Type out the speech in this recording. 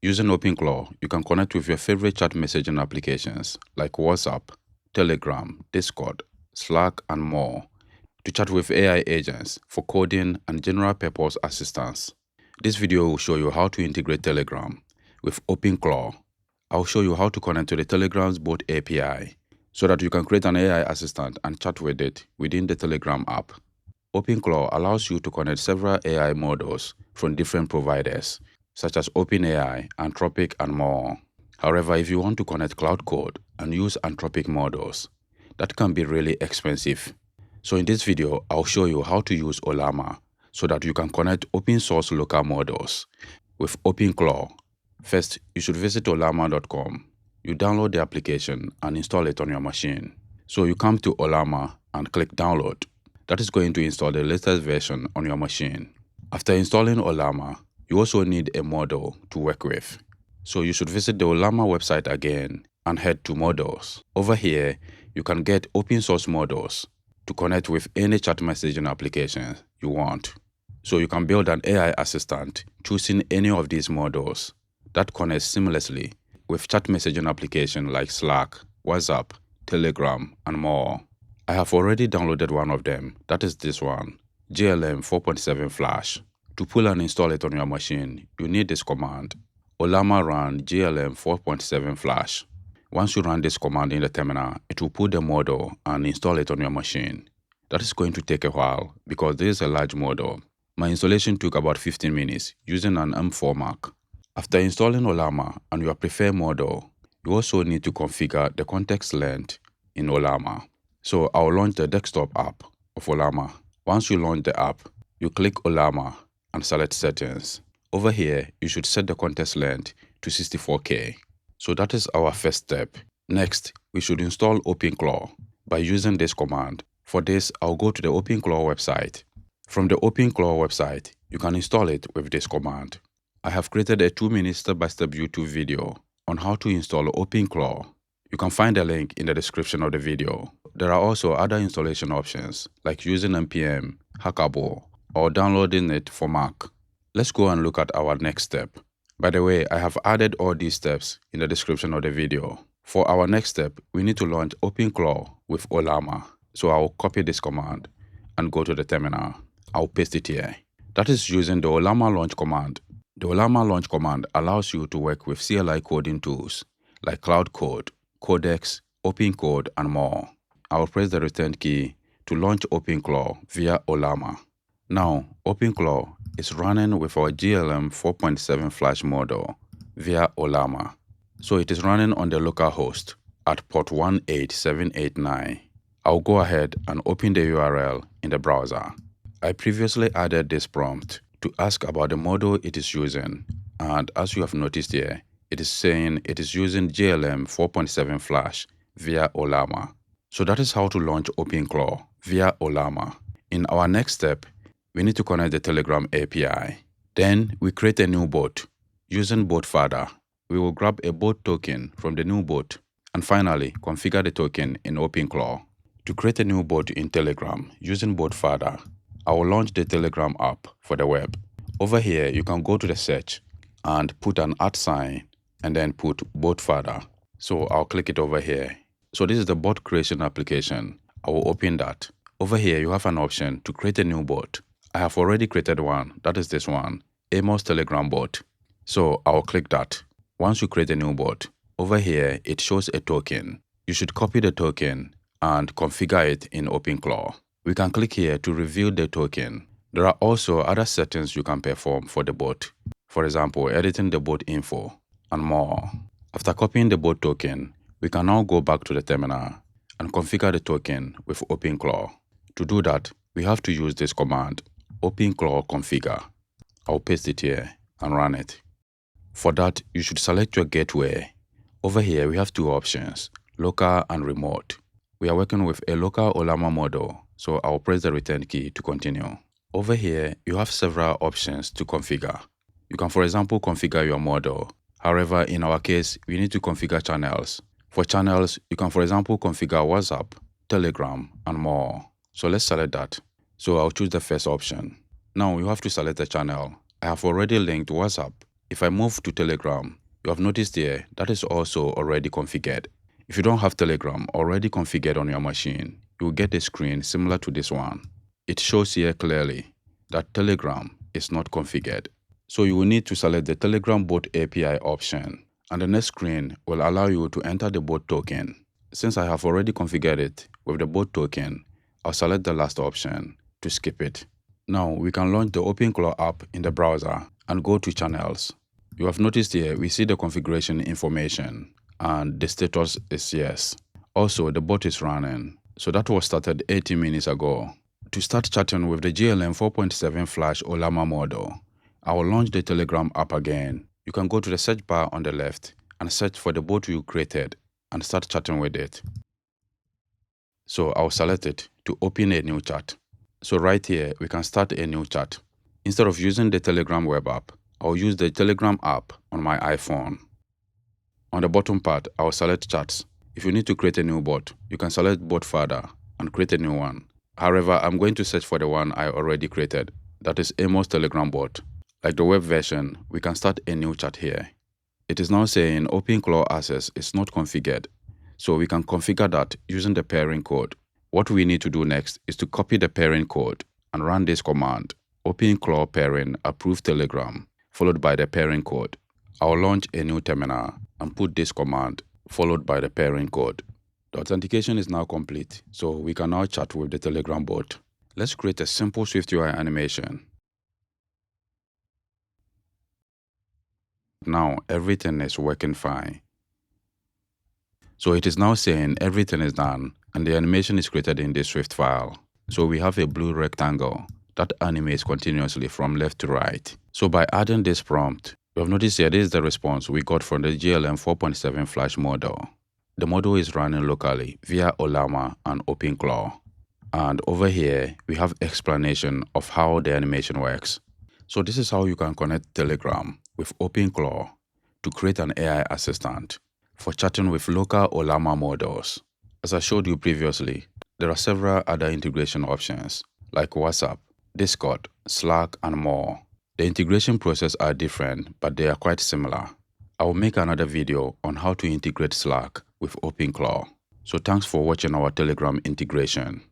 Using OpenClaw, you can connect with your favorite chat messaging applications like WhatsApp, Telegram, Discord, Slack, and more to chat with AI agents for coding and general purpose assistance. This video will show you how to integrate Telegram with OpenClaw. I'll show you how to connect to the Telegram's bot API so that you can create an AI assistant and chat with it within the Telegram app. OpenClaw allows you to connect several AI models from different providers, such as OpenAI, Anthropic, and more. However, if you want to connect Cloud Code and use Anthropic models, that can be really expensive. So in this video, I'll show you how to use Ollama so that you can connect open source local models with OpenClaw. First, you should visit ollama.com. You download the application and install it on your machine. So you come to Ollama and click download. That is going to install the latest version on your machine. After installing Ollama, you also need a model to work with. So you should visit the Ollama website again and head to models. Over here, you can get open source models to connect with any chat messaging application you want. So you can build an AI assistant choosing any of these models that connects seamlessly with chat messaging applications like Slack, WhatsApp, Telegram, and more. I have already downloaded one of them, that is this one, GLM 4.7 Flash. To pull and install it on your machine, you need this command, Ollama run GLM 4.7 Flash. Once you run this command in the terminal, it will pull the model and install it on your machine. That is going to take a while because this is a large model. My installation took about 15 minutes using an M4 Mac. After installing Ollama and your preferred model, you also need to configure the context length in Ollama. So I'll launch the desktop app of Ollama. Once you launch the app, you click Ollama and select settings. Over here, you should set the context length to 64K. So that is our first step. Next, we should install OpenClaw by using this command. For this, I'll go to the OpenClaw website. From the OpenClaw website, you can install it with this command. I have created a 2-minute step-by-step YouTube video on how to install OpenClaw. You can find a link in the description of the video. There are also other installation options like using npm, Hackable, or downloading it for Mac. Let's go and look at our next step. By the way, I have added all these steps in the description of the video. For our next step, we need to launch OpenClaw with Ollama. So I'll copy this command and go to the terminal. I'll paste it here. That is using the Ollama launch command. The Ollama launch command allows you to work with CLI coding tools like Cloud Code, Codex, OpenCode, and more. I'll press the return key to launch OpenClaw via Ollama. Now, OpenClaw is running with our GLM 4.7 Flash model via Ollama. So it is running on the local host at port 18789. I'll go ahead and open the URL in the browser. I previously added this prompt to ask about the model it is using, and as you have noticed here, it is saying it is using GLM 4.7 Flash via Ollama. So that is how to launch OpenClaw via Ollama. In our next step, we need to connect the Telegram API. Then we create a new bot. Using bot father, we will grab a bot token from the new bot and finally configure the token in OpenClaw. To create a new bot in Telegram using bot father, I will launch the Telegram app for the web. Over here, you can go to the search and put an @ and then put bot father. So I'll click it over here. So this is the bot creation application. I will open that. Over here, you have an option to create a new bot. I have already created one, that is this one, Amos Telegram bot. So I'll click that. Once you create a new bot, over here it shows a token. You should copy the token and configure it in OpenClaw. We can click here to reveal the token. There are also other settings you can perform for the bot. For example, editing the bot info and more. After copying the bot token, we can now go back to the terminal and configure the token with OpenClaw. To do that, we have to use this command, OpenClaw configure. I'll paste it here and run it. For that, you should select your gateway. Over here, we have two options, local and remote. We are working with a local Ollama model, so I'll press the return key to continue. Over here, you have several options to configure. You can, for example, configure your model. However, in our case, we need to configure channels. For channels, you can, for example, configure WhatsApp, Telegram, and more. So let's select that. So I'll choose the first option. Now you have to select a channel. I have already linked WhatsApp If I move to Telegram, you have noticed here that is also already configured. If you don't have Telegram already configured on your machine, you will get a screen similar to this one. It shows here clearly that Telegram is not configured. So you will need to select the Telegram bot API option, and the next screen will allow you to enter the bot token. Since I have already configured it with the bot token, I'll select the last option to skip it. Now we can launch the OpenClaw app in the browser and go to channels. You have noticed here we see the configuration information and the status is yes. Also the bot is running. So that was started 80 minutes ago. To start chatting with the GLM 4.7 Flash Ollama model, I will launch the Telegram app again. You can go to the search bar on the left and search for the bot you created and start chatting with it. So I'll select it to open a new chat. So right here, we can start a new chat. Instead of using the Telegram web app, I'll use the Telegram app on my iPhone. On the bottom part, I'll select chats. If you need to create a new bot, you can select bot further and create a new one. However, I'm going to search for the one I already created. That is Amos Telegram bot. Like the web version, we can start a new chat here. It is now saying OpenClaw access is not configured. So we can configure that using the pairing code. What we need to do next is to copy the pairing code and run this command, OpenClaw pairing approve Telegram, followed by the pairing code. I'll launch a new terminal and put this command, followed by the pairing code. The authentication is now complete, so we can now chat with the Telegram bot. Let's create a simple SwiftUI animation. Now everything is working fine. So it is now saying everything is done and the animation is created in this Swift file. So we have a blue rectangle that animates continuously from left to right. So by adding this prompt, you have noticed here this is the response we got from the GLM 4.7 Flash model. The model is running locally via Ollama and OpenClaw. And over here, we have explanation of how the animation works. So this is how you can connect Telegram with OpenClaw to create an AI assistant for chatting with local Ollama models. As I showed you previously, there are several other integration options like WhatsApp, Discord, Slack, and more. The integration process are different, but they are quite similar. I will make another video on how to integrate Slack with OpenClaw. So thanks for watching our Telegram integration.